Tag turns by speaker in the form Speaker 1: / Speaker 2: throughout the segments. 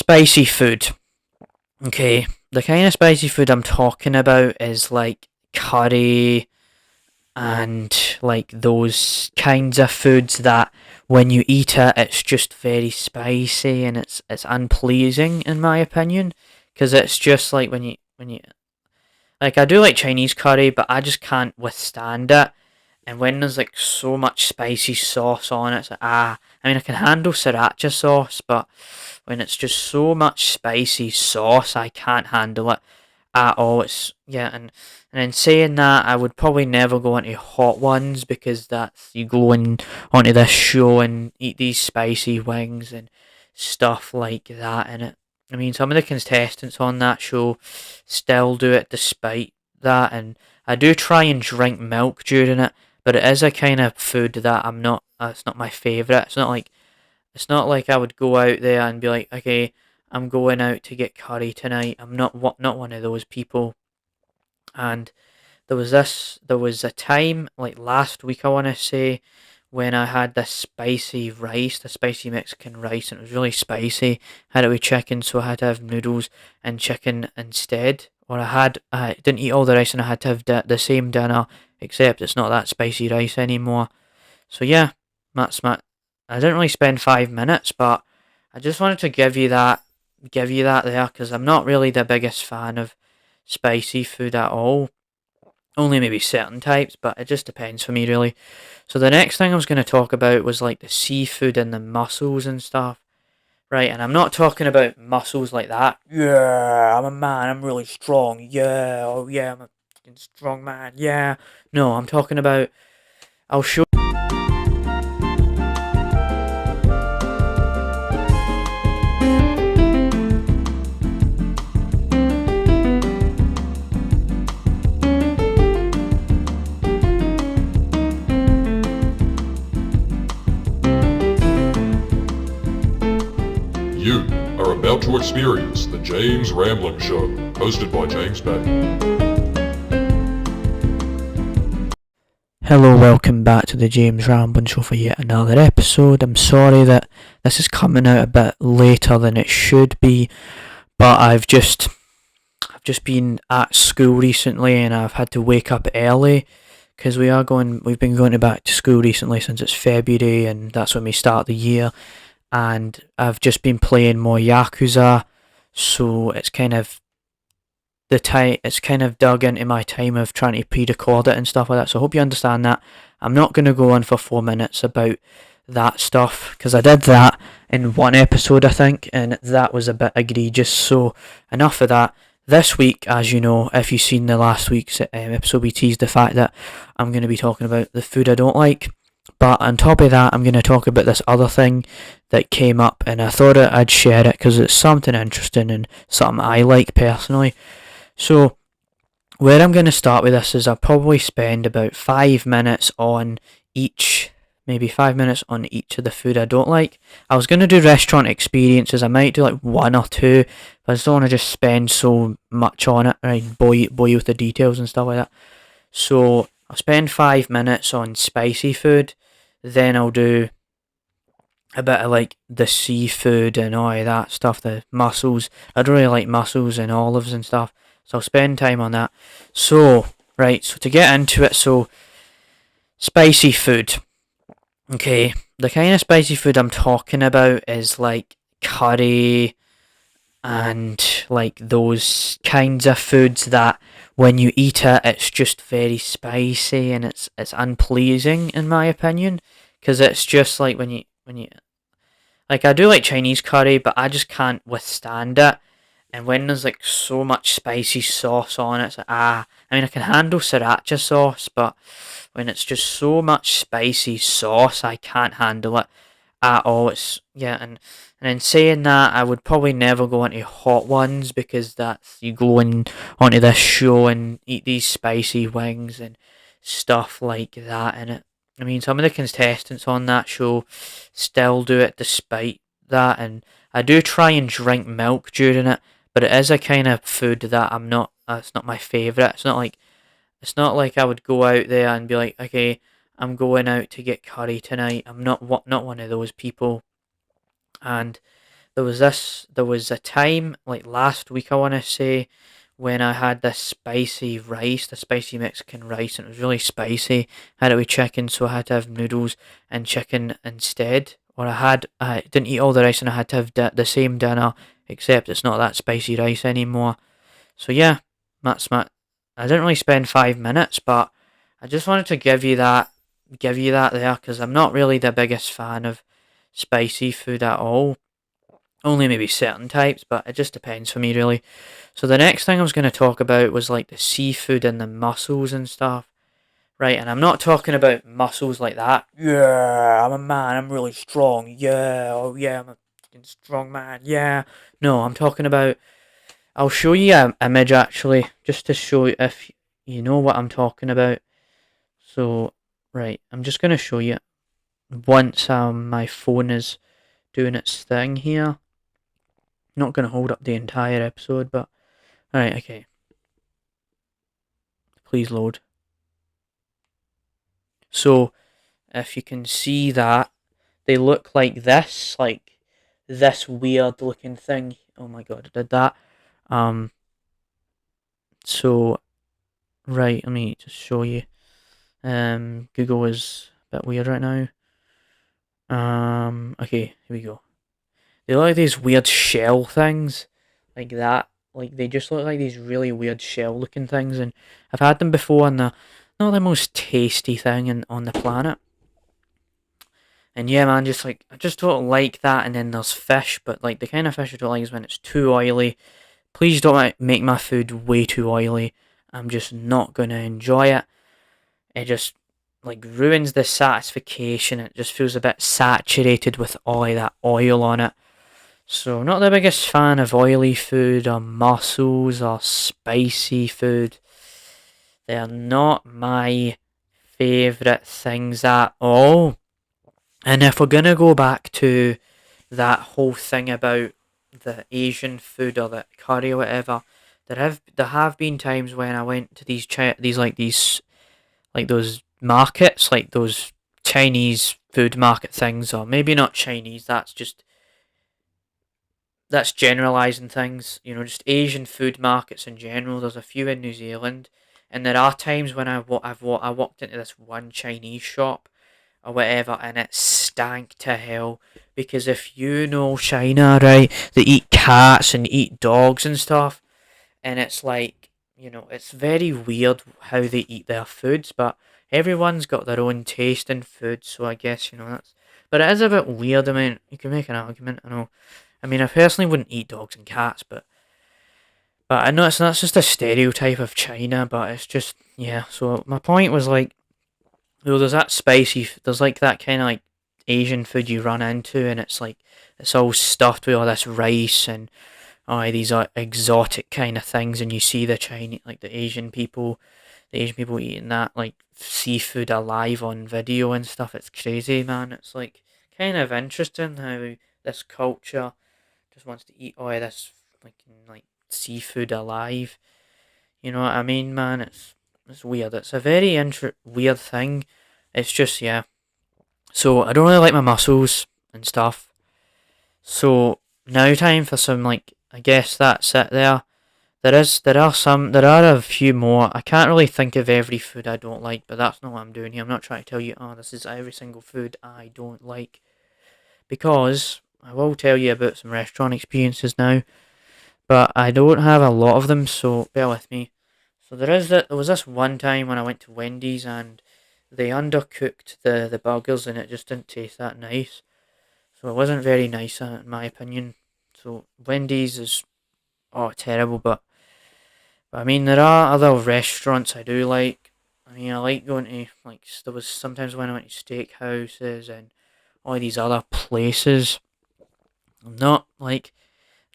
Speaker 1: Spicy food. Okay, the kind of spicy food I'm talking about is like curry and like those kinds of foods that when you eat it, it's just very spicy and it's unpleasing in my opinion, because it's just like when you like I do like Chinese curry, but I just can't withstand it. And when there's like so much spicy sauce on it, it's like, I mean, I can handle sriracha sauce, but when it's just so much spicy sauce, I can't handle it at all. It's yeah, and in saying that, I would probably never go into hot ones because that's you go in onto this show and eat these spicy wings and stuff like that. And I mean, some of the contestants on that show still do it despite that, and I do try and drink milk during it, but it is a kind of food that I'm not. It's not my favorite. It's not like I would go out there and be like, okay, I'm going out to get curry tonight. I'm not one of those people. And there was a time like last week I want to say when I had this spicy rice, the spicy Mexican rice, and it was really spicy. Had it with chicken, so I had to have noodles and chicken instead. Or I didn't eat all the rice and I had to have the same dinner, except it's not that spicy rice anymore. So yeah, that's my. I didn't really spend 5 minutes, but I just wanted to give you that there, because I'm not really the biggest fan of spicy food at all. Only maybe certain types, but it just depends for me really. So the next thing I was going to talk about was like the seafood and the mussels and stuff, right? And I'm not talking about mussels like that. Yeah, I'm a man. I'm really strong. Yeah, oh yeah, I'm a fucking strong man. Yeah. No, I'm talking about. I'll show.
Speaker 2: You are about to experience the James Rambling Show, hosted by James Patton.
Speaker 1: Hello, welcome back to the James Rambling Show for yet another episode. I'm sorry that this is coming out a bit later than it should be, but I've just been at school recently and I've had to wake up early because we've been going to back to school recently since it's February and that's when we start the year, and I've just been playing more Yakuza, so it's kind of dug into my time of trying to pre-record it and stuff like that. So I hope you understand that. I'm not going to go on for 4 minutes about that stuff because I did that in one episode, I think, and that was a bit egregious. So enough of that. This week, as you know, if you've seen the last week's episode, we teased the fact that I'm going to be talking about the food I don't like. But on top of that, I'm going to talk about this other thing that came up, and I thought I'd share it because it's something interesting and something I like personally. So, where I'm going to start with this is I'll probably spend about 5 minutes on each, maybe 5 minutes on each of the food I don't like. I was going to do restaurant experiences, I might do like one or two, but I just don't want to just spend so much on it, right, bore you with the details and stuff like that. So, I'll spend 5 minutes on spicy food, then I'll do a bit of like the seafood and all of that stuff, the mussels. I don't really like mussels and olives and stuff. So I'll spend time on that. So, right, so to get into it, so spicy food. Okay, the kind of spicy food I'm talking about is like curry and like those kinds of foods that when you eat it, it's just very spicy and it's unpleasing in my opinion, because it's just like when you like I do like Chinese curry, but I just can't withstand it. And when there's like so much spicy sauce on it, it's like, I mean, I can handle sriracha sauce, but when it's just so much spicy sauce, I can't handle it at all. It's yeah, and in saying that, I would probably never go into hot ones because that's you go in onto this show and eat these spicy wings and stuff like that. And I mean, some of the contestants on that show still do it despite that, and I do try and drink milk during it, but it is a kind of food that I'm not. It's not my favorite. It's not like I would go out there and be like, okay, I'm going out to get curry tonight. I'm not one of those people. And there was a time like last week I want to say when I had this spicy rice, the spicy Mexican rice, and it was really spicy. I had it with chicken, so I had to have noodles and chicken instead. Or I didn't eat all the rice and I had to have the same dinner, except it's not that spicy rice anymore. So yeah, that's my. I didn't really spend 5 minutes, but I just wanted to give you that there, because I'm not really the biggest fan of spicy food at all. Only maybe certain types, but it just depends for me really. So the next thing I was going to talk about was like the seafood and the mussels and stuff. Right, and I'm not talking about muscles like that. Yeah, I'm a man, I'm really strong. Yeah, oh yeah, I'm a fucking strong man. Yeah. No, I'm talking about. I'll show you an image actually, just to show you if you know what I'm talking about. So, right, I'm just going to show you once my phone is doing its thing here. Not going to hold up the entire episode, but. Alright, okay. Please load. So, if you can see that, they look like this weird looking thing. Oh my god, I did that. Um, so, right, let me just show you. Google is a bit weird right now. Okay, here we go. They look like these weird shell things, like that. Like they just look like these really weird shell looking things, and I've had them before, and they're not the most tasty thing on the planet. And yeah, man, just like I just don't like that. And then there's fish, but like the kind of fish I don't like is when it's too oily. Please don't make my food way too oily. I'm just not gonna enjoy it. It just like ruins the satisfaction. It just feels a bit saturated with all that oil on it. So not the biggest fan of oily food or mussels or spicy food. They're not my favourite things at all. And if we're gonna go back to that whole thing about the Asian food or the curry or whatever, there have been times when I went to these like those markets, like those Chinese food market things, or maybe not Chinese. That's generalizing things. You know, just Asian food markets in general. There's a few in New Zealand, and there are times when I walked into this one Chinese shop or whatever, and it stank to hell. Because if you know China, right, they eat cats and eat dogs and stuff, and it's like, you know, it's very weird how they eat their foods, but everyone's got their own taste in food, so I guess, you know, that's. But it is a bit weird. I mean, you can make an argument, I know. I mean, I personally wouldn't eat dogs and cats, but I know that's just a stereotype of China, but it's just, yeah. So my point was like, there's that there's like that kind of like Asian food you run into, and it's like it's all stuffed with all this rice and these are exotic kind of things, and you see the Asian people eating that like seafood alive on video and stuff. It's crazy, man. It's like kind of interesting how this culture just wants to eat all this like seafood alive. You know what I mean, man? It's weird. It's a very weird thing. It's just yeah. So I don't really like my muscles and stuff. So now time for some like I guess that's it there. There are a few more. I can't really think of every food I don't like, but that's not what I'm doing here. I'm not trying to tell you, oh, this is every single food I don't like. Because I will tell you about some restaurant experiences now, but I don't have a lot of them, so bear with me. So there was this one time when I went to Wendy's and they undercooked the burgers and it just didn't taste that nice. So it wasn't very nice in my opinion. So Wendy's is terrible, but I mean there are other restaurants I do like. I mean I like going to like there was sometimes when I went to steakhouses and all these other places. I'm not like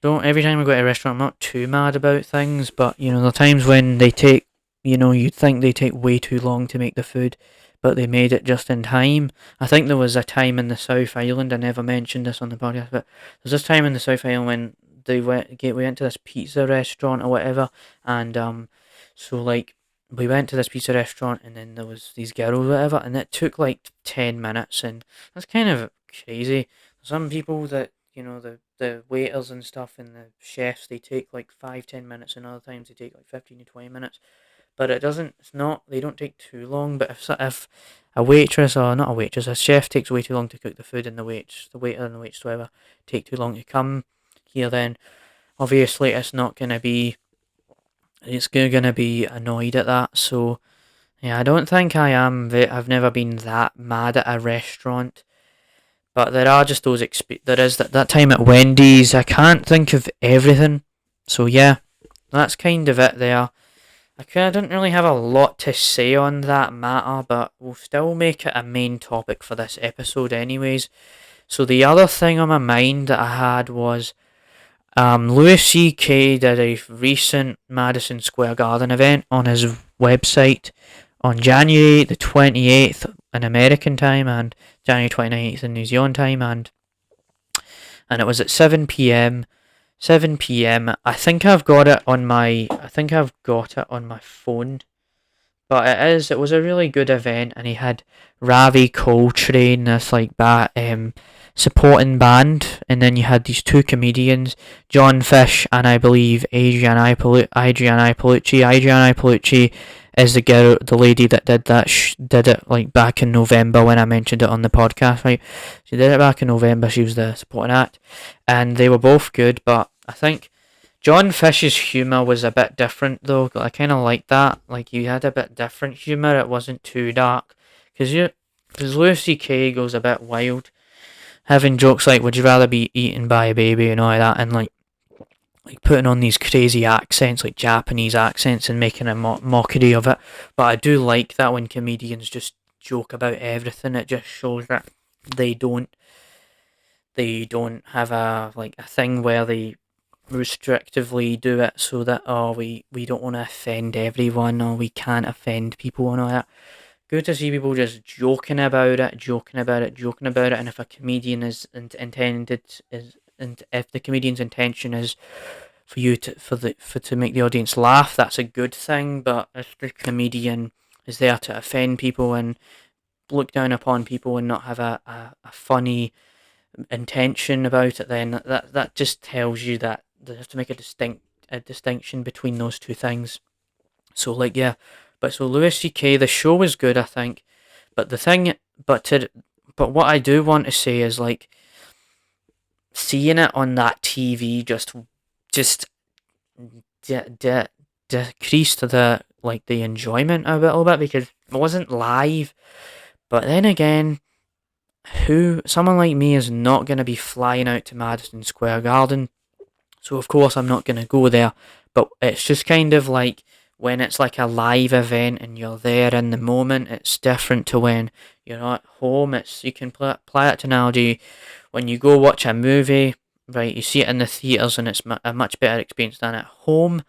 Speaker 1: don't every time I go to a restaurant, I'm not too mad about things, but you know, there are times when they take, you know, you'd think they take way too long to make the food, but they made it just in time. I think there was a time in the South Island, I never mentioned this on the podcast, but there's this time in the South Island when we went to this pizza restaurant or whatever, and so like we went to this pizza restaurant, and then there was these girls or whatever, and it took like 10 minutes, and that's kind of crazy. Some people that the waiters and stuff and the chefs, they take like 5-10 minutes, and other times they take like 15 to 20 minutes. But they don't take too long. But if a waitress, or not a waitress, a chef takes way too long to cook the food, and the waiter and the waitress, whatever, take too long to come here, then obviously it's gonna be annoyed at that. So yeah, I don't think I am. I've never been that mad at a restaurant. But there are just there is that time at Wendy's. I can't think of everything. So yeah, that's kind of it there. I don't really have a lot to say on that matter, but we'll still make it a main topic for this episode anyways. So the other thing on my mind that I had was Louis C.K. did a recent Madison Square Garden event on his website on January the 28th in American time and January 29th in New Zealand time, and it was at 7 p.m. 7 p.m. I think I've got it on my phone. But it was a really good event, and he had Ravi Coltrane, this like supporting band, and then you had these two comedians, John Fish and I believe Adrian Ipalucci. Adrian Ipalucci is the lady that did it like back in November when I mentioned it on the podcast, right? She did it back in November. She was the supporting act, and they were both good, but I think John Fish's humour was a bit different though. I kind of liked that. Like, you had a bit different humour. It wasn't too dark. Because Louis C.K. goes a bit wild, having jokes like, "Would you rather be eaten by a baby?" and all like that, and like putting on these crazy accents, like Japanese accents, and making a mockery of it. But I do like that when comedians just joke about everything. It just shows that they don't have a thing where they restrictively do it so that we don't want to offend everyone, or we can't offend people and all that. Good to see people just joking about it, and if a comedian if the comedian's intention is for you to make the audience laugh, that's a good thing. But if the comedian is there to offend people and look down upon people and not have a funny intention about it, then that just tells you that they have to make a distinction between those two things. So so Louis C.K. the show was good, I think, but but what I do want to say is, like, seeing it on that TV just decreased the enjoyment a little bit, because it wasn't live. But then again, someone like me is not going to be flying out to Madison Square Garden, so of course I'm not going to go there. But it's just kind of like when it's like a live event and you're there in the moment, it's different to when you're at home. You can apply that analogy when you go watch a movie, right? You see it in the theatres and it's a much better experience than at home.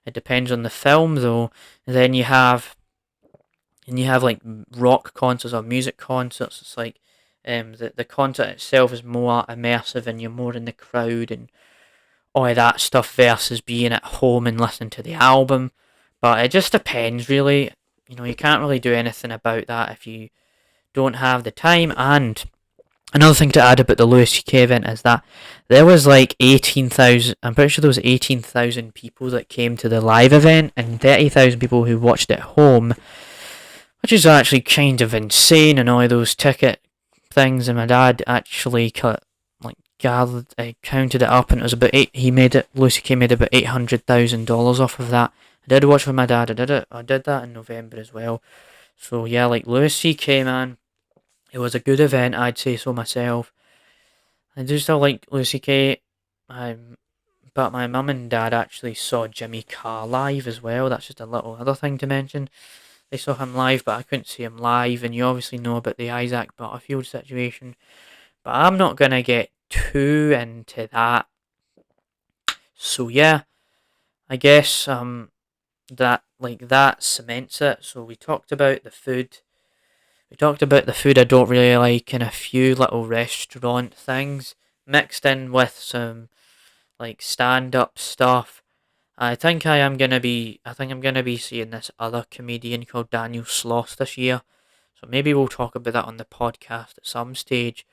Speaker 1: It depends on the film though. And then you have like rock concerts or music concerts. It's like the concert itself is more immersive and you're more in the crowd and all of that stuff, versus being at home and listening to the album. But it just depends, really. You can't really do anything about that if you don't have the time. And another thing to add about the Louis C.K. event is that there was like 18,000, I'm pretty sure there was 18,000 people that came to the live event and 30,000 people who watched it at home, which is actually kind of insane, and all those ticket things. And my dad actually counted it up, and it was about Louis C.K. made about $800,000 off of that. I did watch with my dad. I did that in November as well. So yeah, like Louis C.K., man, it was a good event. I'd say so myself. I do still like Louis C.K. But my mum and dad actually saw Jimmy Carr live as well. That's just a little other thing to mention. They saw him live, but I couldn't see him live. And you obviously know about the Isaac Butterfield situation. But I'm not gonna get too into that. So yeah, I guess that cements it. So we talked about the food. I don't really like, and a few little restaurant things mixed in with some like stand-up stuff. I think I'm gonna be seeing this other comedian called Daniel Sloss this year. So maybe we'll talk about that on the podcast at some stage.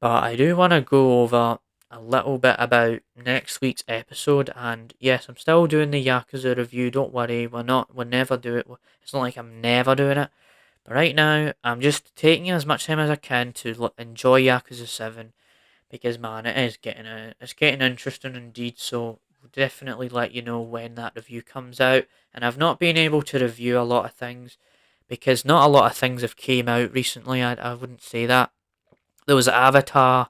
Speaker 1: But I do want to go over a little bit about next week's episode. And yes, I'm still doing the Yakuza review. Don't worry, we'll never do it. It's not like I'm never doing it. But right now, I'm just taking as much time as I can to enjoy Yakuza 7 because man, it's getting interesting indeed. So we'll definitely let you know when that review comes out. And I've not been able to review a lot of things because not a lot of things have came out recently. I wouldn't say that. There was Avatar,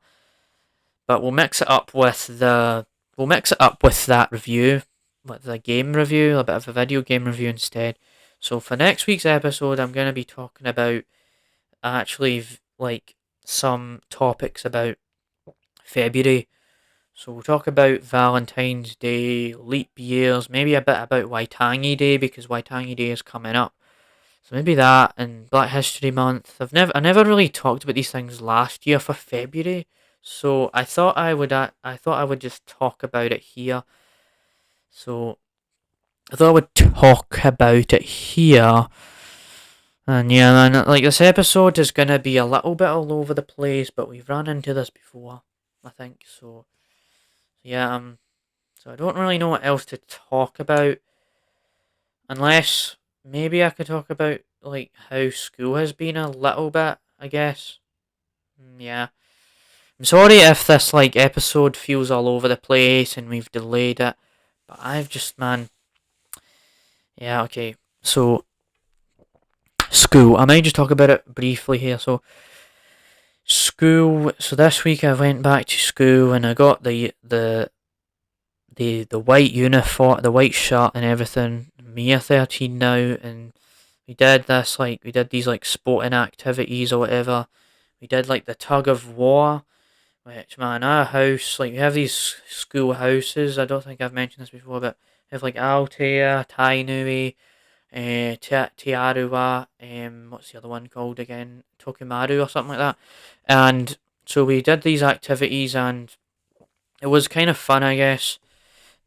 Speaker 1: but we'll mix it up with that review, with the game review, a bit of a video game review instead. So for next week's episode, I'm going to be talking about actually like some topics about February. So we'll talk about Valentine's Day, leap years, maybe a bit about Waitangi Day because Waitangi Day is coming up. So maybe that and Black History Month. I never really talked about these things last year for February. So I thought I would just talk about it here. So I thought I would talk about it here. And yeah, man, like this episode is gonna be a little bit all over the place, but we've run into this before, I think. So yeah, so I don't really know what else to talk about, unless maybe I could talk about like how school has been a little bit, I guess. Yeah. I'm sorry if this like episode feels all over the place and we've delayed it, but I've just man, yeah, okay. So school. I might just talk about it briefly here. So school. So this week I went back to school and I got the white uniform, the white shirt and everything. Me a 13 now, and we did these like sporting activities or whatever. We did like the tug of war, which man, our house, like we have these school houses. I don't think I've mentioned this before, but we have like Altair, Tainui, Tiarua, what's the other one called again? Tokumaru or something like that. And so we did these activities and it was kind of fun, I guess.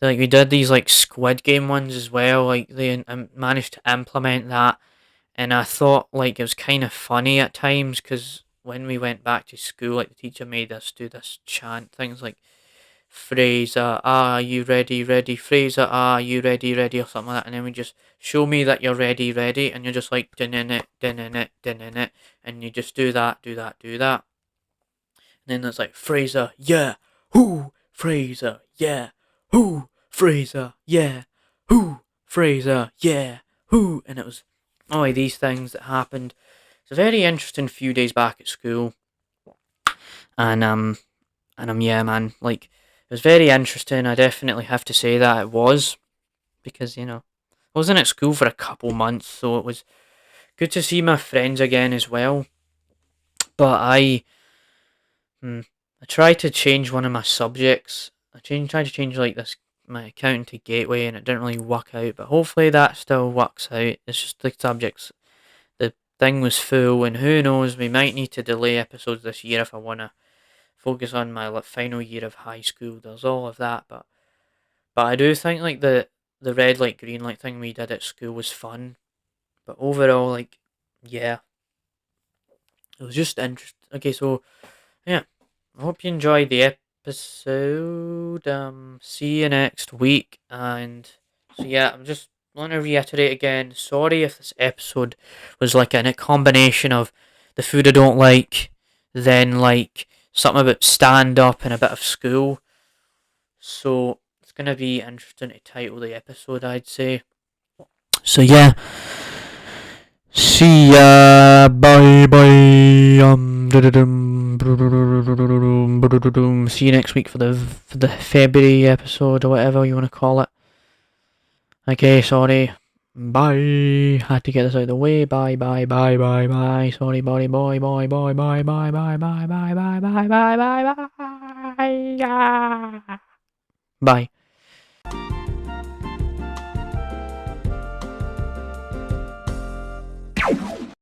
Speaker 1: Like we did these like Squid Game ones as well. Like they managed to implement that, and I thought like it was kind of funny at times because when we went back to school, like the teacher made us do this chant things like Fraser, are you ready, ready? Fraser, are you ready, ready, or something like that, and then we just show me that you're ready, ready, and you're just like din in it, din in it, din in it, and you just do that, do that, do that. And then it's like Fraser, yeah, who, Fraser, yeah, who, Fraser, yeah, who, Fraser, yeah, who, and it was all of these things that happened. It's a very interesting few days back at school, and yeah, man, like it was very interesting. I definitely have to say that it was because I wasn't at school for a couple months, so it was good to see my friends again as well. But I tried to change one of my subjects. Tried to change like this my accounting to gateway, and it didn't really work out. But hopefully that still works out. It's just the subjects. The thing was full, and who knows? We might need to delay episodes this year if I wanna focus on my final year of high school. There's all of that, but I do think like the red light green light thing we did at school was fun. But overall, like yeah, it was just interesting. Okay, so yeah. I hope you enjoyed the episode. See you next week. And so yeah, I'm just want to reiterate again. Sorry if this episode was like a combination of the food I don't like, then like something about stand up and a bit of school. So it's gonna be interesting to title the episode, I'd say. So yeah. See ya. Bye bye. See you next week for the February episode or whatever you want to call it. Okay, sorry. Bye. Had to get this out of the way. Bye bye bye bye bye. Sorry, bye bye bye bye bye bye bye bye bye bye bye bye bye bye bye. Bye.